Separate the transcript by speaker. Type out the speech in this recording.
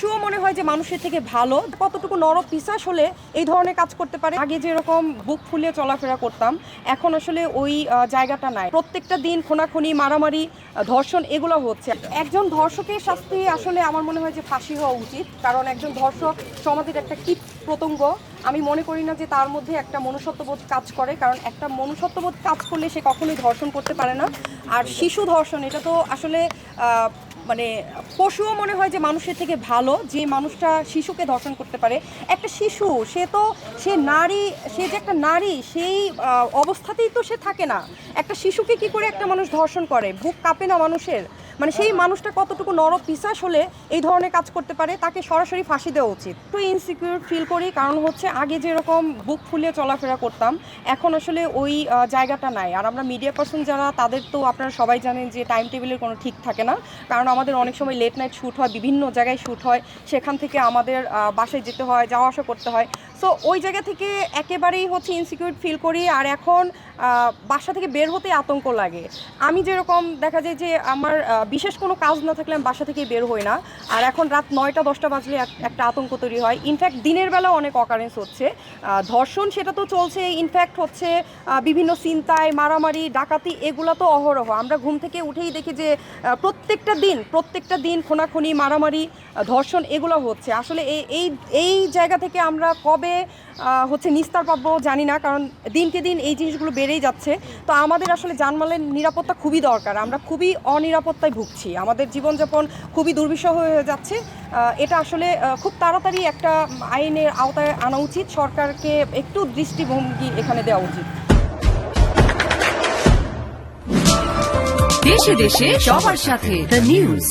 Speaker 1: পশুও মনে হয় যে মানুষের থেকে ভালো। কতটুকু নরম পিশাচ হলে এই ধরনের কাজ করতে পারে। আগে যেরকম বুক ফুলিয়ে চলাফেরা করতাম, এখন আসলে ওই জায়গাটা নাই। প্রত্যেকটা দিন খুনাখুনি, মারামারি, ধর্ষণ এগুলো হচ্ছে। একজন ধর্ষকের শাস্তি আসলে আমার মনে হয় যে ফাঁসি হওয়া উচিত, কারণ একজন ধর্ষক সমাজের একটা কীট পতঙ্গ। আমি মনে করি না যে তার মধ্যে একটা মনুষ্যত্ববোধ কাজ করে, কারণ একটা মনুষ্যত্ববোধ কাজ করলে সে কখনোই ধর্ষণ করতে পারে না। আর শিশু ধর্ষণ, এটা তো আসলে মানে পশুও মনে হয় যে মানুষের থেকে ভালো, যে মানুষটা শিশুকে ধর্ষণ করতে পারে। একটা শিশু, সে নারী, সে যে একটা নারী, সেই অবস্থাতেই তো সে থাকে না। একটা শিশুকে কি করে একটা মানুষ ধর্ষণ করে? বুক কাঁপে না মানুষের? মানে সেই মানুষটা কতটুকু নরম পিশাচ হলে এই ধরনের কাজ করতে পারে, তাকে সরাসরি ফাঁসি দেওয়া উচিত। একটু ইনসিকিউর ফিল করি, কারণ হচ্ছে আগে যেরকম বুক ফুলিয়ে চলাফেরা করতাম, এখন আসলে ওই জায়গাটা নাই। আর আমরা মিডিয়া পার্সন যারা, তাদের তো আপনারা সবাই জানেন যে টাইম টেবিলের কোনো ঠিক থাকে না, কারণ আমাদের অনেক সময় লেট নাইট শ্যুট হয়, বিভিন্ন জায়গায় শ্যুট হয়, সেখান থেকে আমাদের বাসায় যেতে হয়, যাওয়া আসা করতে হয়। সো ওই জায়গা থেকে একেবারেই হচ্ছে ইনসিকিউর ফিল করি। আর এখন বাসা থেকে বের হতে আতঙ্ক লাগে। আমি যেরকম দেখা যায় যে আমার বিশেষ কোনো কাজ না থাকলে আমি বাসা থেকে বের হই না। আর এখন রাত 9টা-10টা বাজলে একটা আতঙ্ক তৈরি হয়। ইনফ্যাক্ট দিনের বেলাও অনেক অকারেন্স হচ্ছে। ধর্ষণ সেটা তো চলছে, ইনফ্যাক্ট হচ্ছে বিভিন্ন ছিনতাই, মারামারি, ডাকাতি, এগুলো তো অহরহ। আমরা ঘুম থেকে উঠেই দেখি যে প্রত্যেকটা দিন খুনাখুনি, মারামারি, ধর্ষণ এগুলো হচ্ছে। আসলে এই জায়গা থেকে আমরা কবে হচ্ছে নিস্তার পাবো জানি না, কারণ দিনকে দিন এই জিনিসগুলো বেড়েই যাচ্ছে। তো আমাদের আসলে জানমালের নিরাপত্তা খুবই দরকার। আমরা খুবই অনিরাপত্তায় ভুগছি, আমাদের জীবনযাপন খুবই দুর্বিষহ হয়ে যাচ্ছে। এটা আসলে খুব তাড়াতাড়ি একটা আইনের আওতায় আনা উচিত। সরকারকে একটু দৃষ্টিভঙ্গি এখানে দেওয়া উচিত।
Speaker 2: দেশে দেশে সবার সাথে দ্য নিউজ।